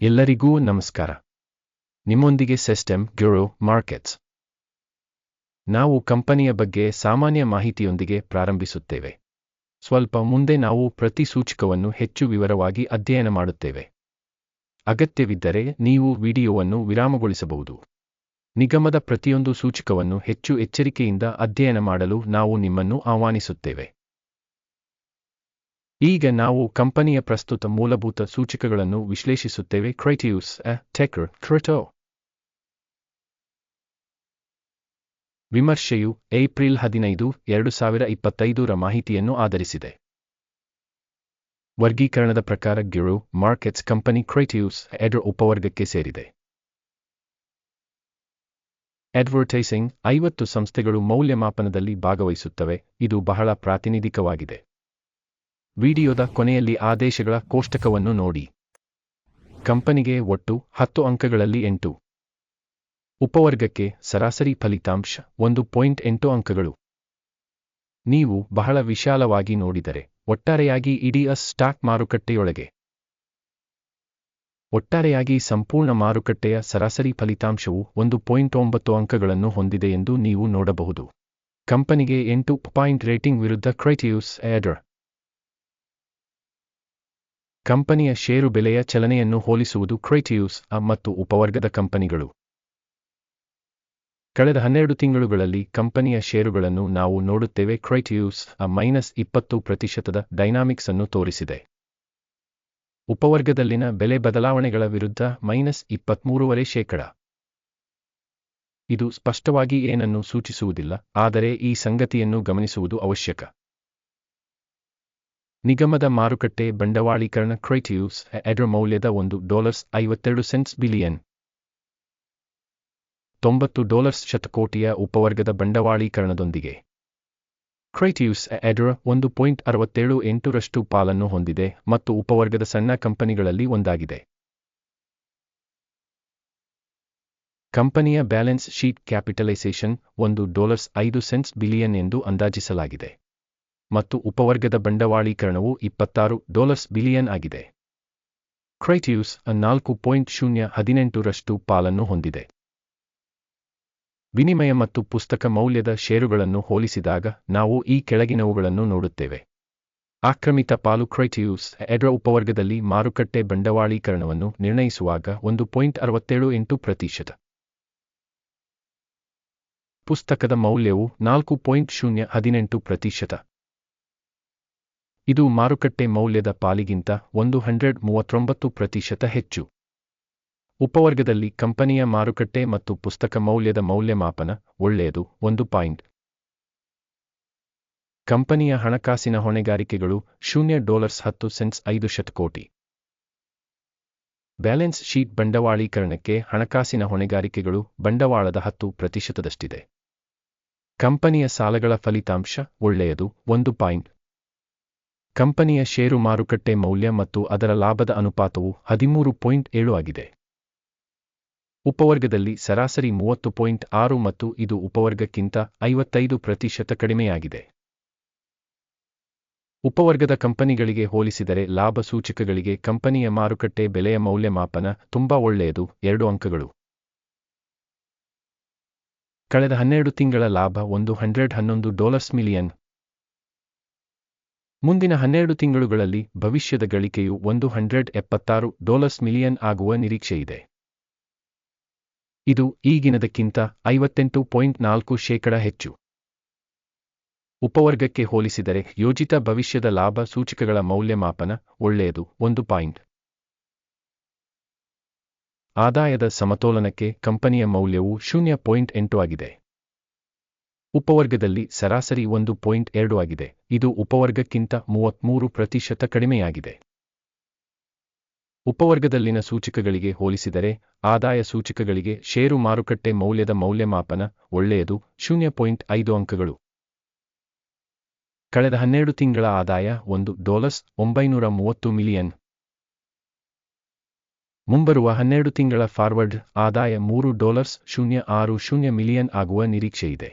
ಎಲ್ಲರಿಗೂ ನಮಸ್ಕಾರ. ನಿಮ್ಮೊಂದಿಗೆ ಸಿಸ್ಟಮ್ ಗ್ಯೂರೋ ಮಾರ್ಕೆಟ್ಸ್. ನಾವು ಕಂಪನಿಯ ಬಗ್ಗೆ ಸಾಮಾನ್ಯ ಮಾಹಿತಿಯೊಂದಿಗೆ ಪ್ರಾರಂಭಿಸುತ್ತೇವೆ. ಸ್ವಲ್ಪ ಮುಂದೆ ನಾವು ಪ್ರತಿ ಸೂಚಕವನ್ನು ಹೆಚ್ಚು ವಿವರವಾಗಿ ಅಧ್ಯಯನ ಮಾಡುತ್ತೇವೆ. ಅಗತ್ಯವಿದ್ದರೆ ನೀವು ವಿಡಿಯೋವನ್ನು ವಿರಾಮಗೊಳಿಸಬಹುದು. ನಿಗಮದ ಪ್ರತಿಯೊಂದು ಸೂಚಕವನ್ನು ಹೆಚ್ಚು ಎಚ್ಚರಿಕೆಯಿಂದ ಅಧ್ಯಯನ ಮಾಡಲು ನಾವು ನಿಮ್ಮನ್ನು ಆಹ್ವಾನಿಸುತ್ತೇವೆ. ಈಗ ನಾವು ಕಂಪನಿಯ ಪ್ರಸ್ತುತ ಮೂಲಭೂತ ಸೂಚಕಗಳನ್ನು ವಿಶ್ಲೇಷಿಸುತ್ತೇವೆ. ಕ್ರೈಟೀರಿಯಸ್ ಟೆಕರ್ ಕ್ರಿಟೋ. ವಿಮರ್ಶೆಯು ಏಪ್ರಿಲ್ 15, 2025 ಮಾಹಿತಿಯನ್ನು ಆಧರಿಸಿದೆ. ವರ್ಗೀಕರಣದ ಪ್ರಕಾರ ಗ್ಯೂರೋ ಮಾರ್ಕೆಟ್ಸ್ ಕಂಪನಿ ಕ್ರೈಟೀರಿಯಸ್ ಎಡರ್ ಉಪವರ್ಗಕ್ಕೆ ಸೇರಿದೆ. ಅಡ್ವರ್ಟೈಸಿಂಗ್ 50 ಸಂಸ್ಥೆಗಳು ಮೌಲ್ಯಮಾಪನದಲ್ಲಿ ಭಾಗವಹಿಸುತ್ತವೆ. ಇದು ಬಹಳ ಪ್ರಾತಿನಿಧಿಕವಾಗಿದೆ. ವಿಡಿಯೋದ ಕೊನೆಯಲ್ಲಿ ಆದೇಶಗಳ ಕೋಷ್ಟಕವನ್ನು ನೋಡಿ. ಕಂಪನಿಗೆ ಒಟ್ಟು 10 ಅಂಕಗಳಲ್ಲಿ 8. ಉಪವರ್ಗಕ್ಕೆ ಸರಾಸರಿ ಫಲಿತಾಂಶ 1.8 ಅಂಕಗಳು. ನೀವು ಬಹಳ ವಿಶಾಲವಾಗಿ ನೋಡಿದರೆ ಒಟ್ಟಾರೆಯಾಗಿ ಇಡೀ ಸ್ಟಾಕ್ ಮಾರುಕಟ್ಟೆಯೊಳಗೆ ಒಟ್ಟಾರೆಯಾಗಿ ಸಂಪೂರ್ಣ ಮಾರುಕಟ್ಟೆಯ ಸರಾಸರಿ ಫಲಿತಾಂಶವು 1.9 ಅಂಕಗಳನ್ನು ಹೊಂದಿದೆ ಎಂದು ನೀವು ನೋಡಬಹುದು. ಕಂಪನಿಗೆ 8 ಪಾಯಿಂಟ್ ರೇಟಿಂಗ್ ವಿರುದ್ಧ ಕ್ರೈಟೀರಿಯಸ್ ಎಡರ್. ಕಂಪನಿಯ ಷೇರು ಬೆಲೆಯ ಚಲನೆಯನ್ನು ಹೋಲಿಸುವುದು ಕ್ರೈಟೀರಿಯಸ್ ಮತ್ತು ಉಪವರ್ಗದ ಕಂಪನಿಗಳು. ಕಳೆದ 12 ತಿಂಗಳುಗಳಲ್ಲಿ ಕಂಪನಿಯ ಷೇರುಗಳನ್ನು ನಾವು ನೋಡುತ್ತೇವೆ. ಕ್ರೈಟೀರಿಯಸ್ -20% ಡೈನಾಮಿಕ್ಸ್ ಅನ್ನು ತೋರಿಸಿದೆ. ಉಪವರ್ಗದಲ್ಲಿನ ಬೆಲೆ ಬದಲಾವಣೆಗಳ ವಿರುದ್ಧ -23.5%. ಇದು ಸ್ಪಷ್ಟವಾಗಿ ಏನನ್ನು ಸೂಚಿಸುವುದಿಲ್ಲ, ಆದರೆ ಈ ಸಂಗತಿಯನ್ನು ಗಮನಿಸುವುದು ಅವಶ್ಯಕ. ನಿಗಮದ ಮಾರುಕಟ್ಟೆ ಬಂಡವಾಳೀಕರಣ ಕ್ರೈಟೀರಿಯಸ್ ಎಡರ್ ಮೌಲ್ಯದ $1.52 ಬಿಲಿಯನ್. $90 ಶತಕೋಟಿಯ ಉಪವರ್ಗದ ಬಂಡವಾಳೀಕರಣದೊಂದಿಗೆ ಕ್ರೈಟೀರಿಯಸ್ ಎಡರ್ 1.68% ಪಾಲನ್ನು ಹೊಂದಿದೆ ಮತ್ತು ಉಪವರ್ಗದ ಸಣ್ಣ ಕಂಪನಿಗಳಲ್ಲಿ ಒಂದಾಗಿದೆ. ಕಂಪನಿಯ ಬ್ಯಾಲೆನ್ಸ್ ಶೀಟ್ ಕ್ಯಾಪಿಟಲೈಸೇಷನ್ $1.05 ಬಿಲಿಯನ್ ಎಂದು ಅಂದಾಜಿಸಲಾಗಿದೆ ಮತ್ತು ಉಪವರ್ಗದ ಬಂಡವಾಳೀಕರಣವು $26 ಬಿಲಿಯನ್ ಆಗಿದೆ. ಕ್ರೈಟೀರಿಯಸ್ 4.018% ಪಾಲನ್ನು ಹೊಂದಿದೆ. ವಿನಿಮಯ ಮತ್ತು ಪುಸ್ತಕ ಮೌಲ್ಯದ ಷೇರುಗಳನ್ನು ಹೋಲಿಸಿದಾಗ ನಾವು ಈ ಕೆಳಗಿನವುಗಳನ್ನು ನೋಡುತ್ತೇವೆ. ಆಕ್ರಮಿತ ಪಾಲು ಕ್ರೈಟೀರಿಯಸ್ ಎಡರ್ ಉಪವರ್ಗದಲ್ಲಿ ಮಾರುಕಟ್ಟೆ ಬಂಡವಾಳೀಕರಣವನ್ನು ನಿರ್ಣಯಿಸುವಾಗ 1.68%. ಪುಸ್ತಕದ ಮೌಲ್ಯವು 4.018%. ಇದು ಮಾರುಕಟ್ಟೆ ಮೌಲ್ಯದ ಪಾಲಿಗಿಂತ 139% ಹೆಚ್ಚು. ಉಪವರ್ಗದಲ್ಲಿ ಕಂಪನಿಯ ಮಾರುಕಟ್ಟೆ ಮತ್ತು ಪುಸ್ತಕ ಮೌಲ್ಯದ ಮೌಲ್ಯಮಾಪನ ಒಳ್ಳೆಯದು 1 ಪಾಯಿಂಟ್. ಕಂಪನಿಯ ಹಣಕಾಸಿನ ಹೊಣೆಗಾರಿಕೆಗಳು $0.10 5 ಶತಕೋಟಿ. ಬ್ಯಾಲೆನ್ಸ್ ಶೀಟ್ ಬಂಡವಾಳೀಕರಣಕ್ಕೆ ಹಣಕಾಸಿನ ಹೊಣೆಗಾರಿಕೆಗಳು ಬಂಡವಾಳದ 10%ದಷ್ಟಿದೆ. ಕಂಪನಿಯ ಸಾಲಗಳ ಫಲಿತಾಂಶ ಒಳ್ಳೆಯದು 1 ಪಾಯಿಂಟ್. ಕಂಪನಿಯ ಷೇರು ಮಾರುಕಟ್ಟೆ ಮೌಲ್ಯ ಮತ್ತು ಅದರ ಲಾಭದ ಅನುಪಾತವು 13.7 ಆಗಿದೆ. ಉಪವರ್ಗದಲ್ಲಿ ಸರಾಸರಿ 30.6 ಮತ್ತು ಇದು ಉಪವರ್ಗಕ್ಕಿಂತ 55% ಕಡಿಮೆಯಾಗಿದೆ. ಉಪವರ್ಗದ ಕಂಪನಿಗಳಿಗೆ ಹೋಲಿಸಿದರೆ ಲಾಭ ಸೂಚಕಗಳಿಗೆ ಕಂಪನಿಯ ಮಾರುಕಟ್ಟೆ ಬೆಲೆಯ ಮೌಲ್ಯಮಾಪನ ತುಂಬಾ ಒಳ್ಳೆಯದು 2 ಅಂಕಗಳು. ಕಳೆದ 12 ತಿಂಗಳ ಲಾಭ $111 ಮಿಲಿಯನ್. ಮುಂದಿನ 12 ತಿಂಗಳುಗಳಲ್ಲಿ ಭವಿಷ್ಯದ ಗಳಿಕೆಯು $176 ಮಿಲಿಯನ್ ಆಗುವ ನಿರೀಕ್ಷೆಯಿದೆ. ಇದು ಈಗಿನದಕ್ಕಿಂತ 58.4% ಹೆಚ್ಚು. ಉಪವರ್ಗಕ್ಕೆ ಹೋಲಿಸಿದರೆ ಯೋಜಿತ ಭವಿಷ್ಯದ ಲಾಭ ಸೂಚಕಗಳ ಮೌಲ್ಯಮಾಪನ ಒಳ್ಳೆಯದು 1 ಪಾಯಿಂಟ್. ಆದಾಯದ ಸಮತೋಲನಕ್ಕೆ ಕಂಪನಿಯ ಮೌಲ್ಯವು 0.8 ಆಗಿದೆ. ಉಪವರ್ಗದಲ್ಲಿ ಸರಾಸರಿ 1.2 ಆಗಿದೆ. ಇದು ಉಪವರ್ಗಕ್ಕಿಂತ 33% ಕಡಿಮೆಯಾಗಿದೆ. ಉಪವರ್ಗದಲ್ಲಿನ ಸೂಚಕಗಳಿಗೆ ಹೋಲಿಸಿದರೆ ಆದಾಯ ಸೂಚಕಗಳಿಗೆ ಷೇರು ಮಾರುಕಟ್ಟೆ ಮೌಲ್ಯದ ಮೌಲ್ಯಮಾಪನ ಒಳ್ಳೆಯದು 0.5 ಅಂಕಗಳು. ಕಳೆದ 12 ತಿಂಗಳ ಆದಾಯ $930 ಮಿಲಿಯನ್. ಮುಂಬರುವ 12 ತಿಂಗಳ ಫಾರ್ವರ್ಡ್ ಆದಾಯ $3.060 ಮಿಲಿಯನ್ ಆಗುವ ನಿರೀಕ್ಷೆಯಿದೆ.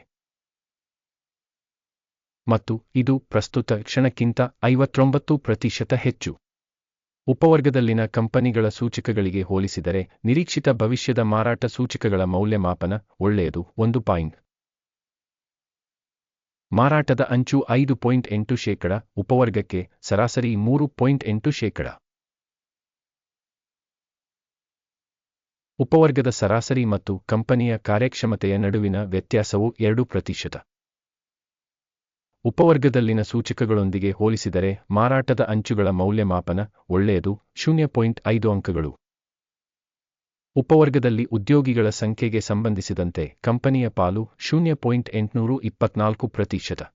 ಮತ್ತು ಇದು ಪ್ರಸ್ತುತ ಕ್ಷಣಕ್ಕಿಂತ 59% ಹೆಚ್ಚು. ಉಪವರ್ಗದಲ್ಲಿನ ಕಂಪನಿಗಳ ಸೂಚಕಗಳಿಗೆ ಹೋಲಿಸಿದರೆ ನಿರೀಕ್ಷಿತ ಭವಿಷ್ಯದ ಮಾರಾಟ ಸೂಚಕಗಳ ಮೌಲ್ಯಮಾಪನ ಒಳ್ಳೆಯದು 1 ಪಾಯಿಂಟ್. ಮಾರಾಟದ ಅಂಚು 5.8%, ಉಪವರ್ಗಕ್ಕೆ ಸರಾಸರಿ 3.8%. ಉಪವರ್ಗದ ಸರಾಸರಿ ಮತ್ತು ಕಂಪನಿಯ ಕಾರ್ಯಕ್ಷಮತೆಯ ನಡುವಿನ ವ್ಯತ್ಯಾಸವು 2%. ಉಪವರ್ಗದಲ್ಲಿನ ಸೂಚಕಗಳೊಂದಿಗೆ ಹೋಲಿಸಿದರೆ ಮಾರಾಟದ ಅಂಚುಗಳ ಮೌಲ್ಯಮಾಪನ ಒಳ್ಳೆಯದು 0.5 ಅಂಕಗಳು. ಉಪವರ್ಗದಲ್ಲಿ ಉದ್ಯೋಗಿಗಳ ಸಂಖ್ಯೆಗೆ ಸಂಬಂಧಿಸಿದಂತೆ ಕಂಪನಿಯ ಪಾಲು 0.824%.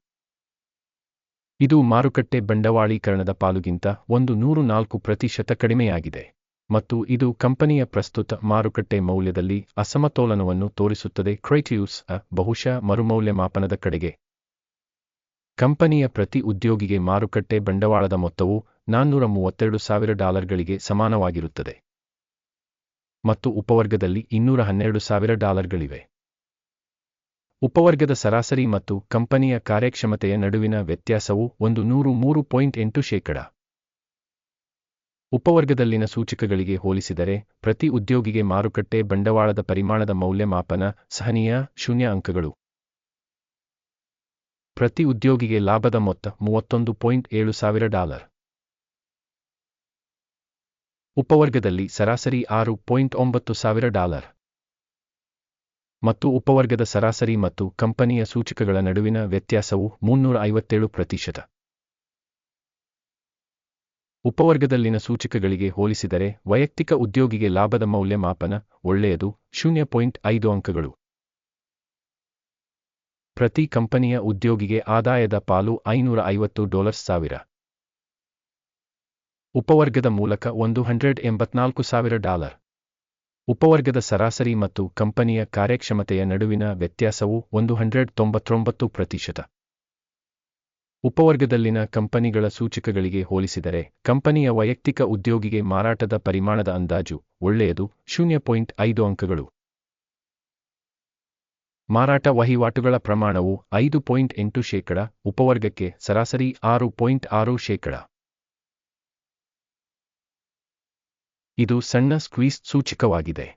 ಇದು ಮಾರುಕಟ್ಟೆ ಬಂಡವಾಳೀಕರಣದ ಪಾಲುಗಿಂತ 104% ಕಡಿಮೆಯಾಗಿದೆ ಮತ್ತು ಇದು ಕಂಪನಿಯ ಪ್ರಸ್ತುತ ಮಾರುಕಟ್ಟೆ ಮೌಲ್ಯದಲ್ಲಿ ಅಸಮತೋಲನವನ್ನು ತೋರಿಸುತ್ತದೆ. ಕ್ರೈಟೀರಿಯಸ್ ಬಹುಶಃ ಮರುಮೌಲ್ಯಮಾಪನದ ಕಡೆಗೆ. ಕಂಪನಿಯ ಪ್ರತಿ ಉದ್ಯೋಗಿಗೆ ಮಾರುಕಟ್ಟೆ ಬಂಡವಾಳದ ಮೊತ್ತವು $432,000ಗಳಿಗೆ ಸಮಾನವಾಗಿರುತ್ತದೆ ಮತ್ತು ಉಪವರ್ಗದಲ್ಲಿ $212,000ಗಳಿವೆ. ಉಪವರ್ಗದ ಸರಾಸರಿ ಮತ್ತು ಕಂಪನಿಯ ಕಾರ್ಯಕ್ಷಮತೆಯ ನಡುವಿನ ವ್ಯತ್ಯಾಸವು 103.8%. ಉಪವರ್ಗದಲ್ಲಿನ ಸೂಚಕಗಳಿಗೆ ಹೋಲಿಸಿದರೆ ಪ್ರತಿ ಉದ್ಯೋಗಿಗೆ ಮಾರುಕಟ್ಟೆ ಬಂಡವಾಳದ ಪರಿಮಾಣದ ಮೌಲ್ಯಮಾಪನ ಸಹನೀಯ 0 ಅಂಕಗಳು. ಪ್ರತಿ ಉದ್ಯೋಗಿಗೆ ಲಾಭದ ಮೊತ್ತ $31,700. ಉಪವರ್ಗದಲ್ಲಿ ಸರಾಸರಿ $6,900 ಮತ್ತು ಉಪವರ್ಗದ ಸರಾಸರಿ ಮತ್ತು ಕಂಪನಿಯ ಸೂಚಕಗಳ ನಡುವಿನ ವ್ಯತ್ಯಾಸವು 357%. ಉಪವರ್ಗದಲ್ಲಿನ ಸೂಚಕಗಳಿಗೆ ಹೋಲಿಸಿದರೆ ವೈಯಕ್ತಿಕ ಉದ್ಯೋಗಿಗೆ ಲಾಭದ ಮೌಲ್ಯಮಾಪನ ಒಳ್ಳೆಯದು 0.5 ಅಂಕಗಳು. ಪ್ರತಿ ಕಂಪನಿಯ ಉದ್ಯೋಗಿಗೆ ಆದಾಯದ ಪಾಲು $550,000. ಉಪವರ್ಗದ ಮೂಲಕ $184,000. ಉಪವರ್ಗದ ಸರಾಸರಿ ಮತ್ತು ಕಂಪನಿಯ ಕಾರ್ಯಕ್ಷಮತೆಯ ನಡುವಿನ ವ್ಯತ್ಯಾಸವು 199%. ಉಪವರ್ಗದಲ್ಲಿನ ಕಂಪನಿಗಳ ಸೂಚಕಗಳಿಗೆ ಹೋಲಿಸಿದರೆ ಕಂಪನಿಯ ವೈಯಕ್ತಿಕ ಉದ್ಯೋಗಿಗೆ ಮಾರಾಟದ ಪರಿಮಾಣದ ಅಂದಾಜು ಒಳ್ಳೆಯದು 0.5 ಅಂಕಗಳು. ಮಾರಾಟ ವಹಿವಾಟುಗಳ ಪ್ರಮಾಣವು 5.8%, ಉಪವರ್ಗಕ್ಕೆ ಸರಾಸರಿ 6.6%. ಇದು ಸಣ್ಣ ಸ್ಕ್ವೀಸ್ ಸೂಚಕವಾಗಿದೆ.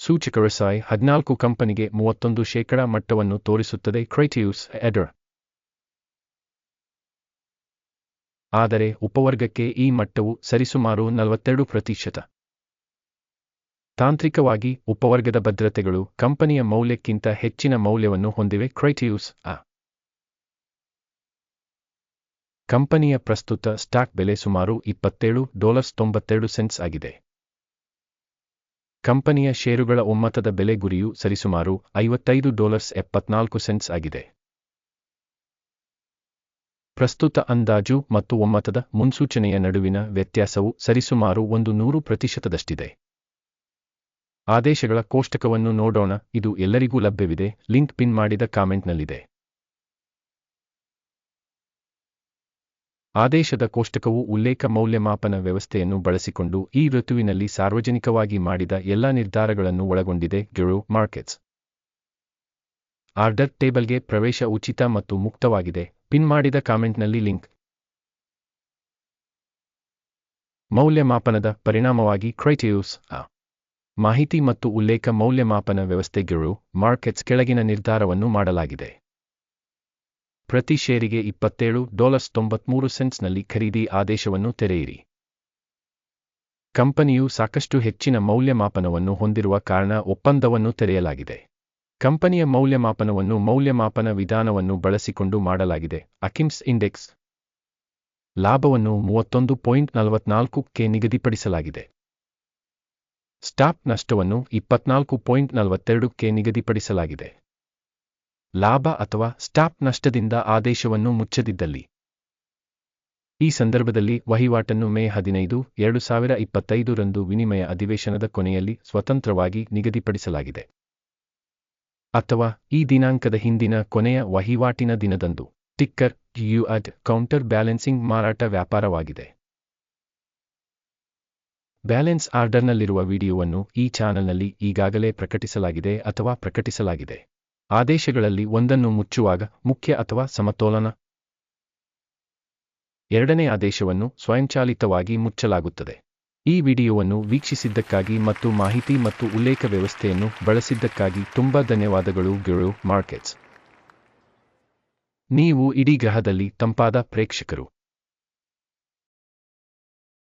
ಸೂಚಕ RSI 14 ಕಂಪನಿಗೆ 31% ಮಟ್ಟವನ್ನು ತೋರಿಸುತ್ತದೆ. ಕ್ರೈಟೀರಿಯಸ್ ಎಡರ್. ಆದರೆ ಉಪವರ್ಗಕ್ಕೆ ಈ ಮಟ್ಟವು ಸರಿಸುಮಾರು 42%. ತಾಂತ್ರಿಕವಾಗಿ ಉಪವರ್ಗದ ಭದ್ರತೆಗಳು ಕಂಪನಿಯ ಮೌಲ್ಯಕ್ಕಿಂತ ಹೆಚ್ಚಿನ ಮೌಲ್ಯವನ್ನು ಹೊಂದಿವೆ. ಕ್ರೈಟೀರಿಯಸ್ ಕಂಪನಿಯ ಪ್ರಸ್ತುತ ಸ್ಟಾಕ್ ಬೆಲೆ ಸುಮಾರು $27.92 ಆಗಿದೆ. ಕಂಪನಿಯ ಷೇರುಗಳ ಒಮ್ಮತದ ಬೆಲೆ ಗುರಿಯು ಸರಿಸುಮಾರು $55.74 ಆಗಿದೆ. ಪ್ರಸ್ತುತ ಅಂದಾಜು ಮತ್ತು ಒಮ್ಮತದ ಮುನ್ಸೂಚನೆಯ ನಡುವಿನ ವ್ಯತ್ಯಾಸವು ಸರಿಸುಮಾರು 100%ದಷ್ಟಿದೆ. ಆದೇಶಗಳ ಕೋಷ್ಟಕವನ್ನು ನೋಡೋಣ. ಇದು ಎಲ್ಲರಿಗೂ ಲಭ್ಯವಿದೆ. ಲಿಂಕ್ ಪಿನ್ ಮಾಡಿದ ಕಾಮೆಂಟ್ನಲ್ಲಿದೆ. ಆದೇಶದ ಕೋಷ್ಟಕವು ಉಲ್ಲೇಖ ಮೌಲ್ಯಮಾಪನ ವ್ಯವಸ್ಥೆಯನ್ನು ಬಳಸಿಕೊಂಡು ಈ ಋತುವಿನಲ್ಲಿ ಸಾರ್ವಜನಿಕವಾಗಿ ಮಾಡಿದ ಎಲ್ಲ ನಿರ್ಧಾರಗಳನ್ನು ಒಳಗೊಂಡಿದೆ. ಗೆರೋ ಮಾರ್ಕೆಟ್ಸ್ ಆರ್ಡರ್ ಟೇಬಲ್ಗೆ ಪ್ರವೇಶ ಉಚಿತ ಮತ್ತು ಮುಕ್ತವಾಗಿದೆ. ಪಿನ್ ಮಾಡಿದ ಕಾಮೆಂಟ್ನಲ್ಲಿ ಲಿಂಕ್. ಮೌಲ್ಯಮಾಪನದ ಪರಿಣಾಮವಾಗಿ ಕ್ರೈಟೀರಿಯಸ್ ಮಾಹಿತಿ ಮತ್ತು ಉಲ್ಲೇಖ ಮೌಲ್ಯಮಾಪನ ವ್ಯವಸ್ಥೆ ಗೆರೋ ಮಾರ್ಕೆಟ್ಸ್ ಕೆಳಗಿನ ನಿರ್ಧಾರವನ್ನು ಮಾಡಲಾಗಿದೆ. ಪ್ರತಿ ಷೇರಿಗೆ $27.93ನಲ್ಲಿ ಖರೀದಿ ಆದೇಶವನ್ನು ತೆರೆಯಿರಿ. ಕಂಪನಿಯು ಸಾಕಷ್ಟು ಹೆಚ್ಚಿನ ಮೌಲ್ಯಮಾಪನವನ್ನು ಹೊಂದಿರುವ ಕಾರಣ ಒಪ್ಪಂದವನ್ನು ತೆರೆಯಲಾಗಿದೆ. ಕಂಪನಿಯ ಮೌಲ್ಯಮಾಪನವನ್ನು ಮೌಲ್ಯಮಾಪನ ವಿಧಾನವನ್ನು ಬಳಸಿಕೊಂಡು ಮಾಡಲಾಗಿದೆ. ಅಕಿಮ್ಸ್ ಇಂಡೆಕ್ಸ್ ಲಾಭವನ್ನು 31.44ಕ್ಕೆ ನಿಗದಿಪಡಿಸಲಾಗಿದೆ. ಸ್ಟಾಪ್ ನಷ್ಟವನ್ನು 24.42ಕ್ಕೆ ನಿಗದಿಪಡಿಸಲಾಗಿದೆ. ಲಾಭ ಅಥವಾ ಸ್ಟಾಪ್ ನಷ್ಟದಿಂದ ಆದೇಶವನ್ನು ಮುಚ್ಚದಿದ್ದಲ್ಲಿ. ಈ ಸಂದರ್ಭದಲ್ಲಿ ವಹಿವಾಟನ್ನು ಮೇ 15, 2025 ವಿನಿಮಯ ಅಧಿವೇಶನದ ಕೊನೆಯಲ್ಲಿ ಸ್ವತಂತ್ರವಾಗಿ ನಿಗದಿಪಡಿಸಲಾಗಿದೆ ಅಥವಾ ಈ ದಿನಾಂಕದ ಹಿಂದಿನ ಕೊನೆಯ ವಹಿವಾಟಿನ ದಿನದಂದು. ಟಿಕ್ಕರ್ UAD ಕೌಂಟರ್ ಬ್ಯಾಲೆನ್ಸಿಂಗ್ ಮಾರಾಟ ವ್ಯಾಪಾರವಾಗಿದೆ. ಬ್ಯಾಲೆನ್ಸ್ ಆರ್ಡರ್ನಲ್ಲಿರುವ ವಿಡಿಯೋವನ್ನು ಈ ಚಾನೆಲ್ನಲ್ಲಿ ಈಗಾಗಲೇ ಪ್ರಕಟಿಸಲಾಗಿದೆ ಅಥವಾ ಪ್ರಕಟಿಸಲಾಗಿದೆ. ಆದೇಶಗಳಲ್ಲಿ ಒಂದನ್ನು ಮುಚ್ಚುವಾಗ ಮುಖ್ಯ ಅಥವಾ ಸಮತೋಲನ ಎರಡನೇ ಆದೇಶವನ್ನು ಸ್ವಯಂಚಾಲಿತವಾಗಿ ಮುಚ್ಚಲಾಗುತ್ತದೆ. ಈ ವಿಡಿಯೋವನ್ನು ವೀಕ್ಷಿಸಿದ್ದಕ್ಕಾಗಿ ಮತ್ತು ಮಾಹಿತಿ ಮತ್ತು ಉಲ್ಲೇಖ ವ್ಯವಸ್ಥೆಯನ್ನು ಬಳಸಿದ್ದಕ್ಕಾಗಿ ತುಂಬಾ ಧನ್ಯವಾದಗಳು. ಗಿರು ಮಾರ್ಕೆಟ್ಸ್. ನೀವು ಇಡೀ ಗ್ರಹದಲ್ಲಿ ತಂಪಾದ ಪ್ರೇಕ್ಷಕರು.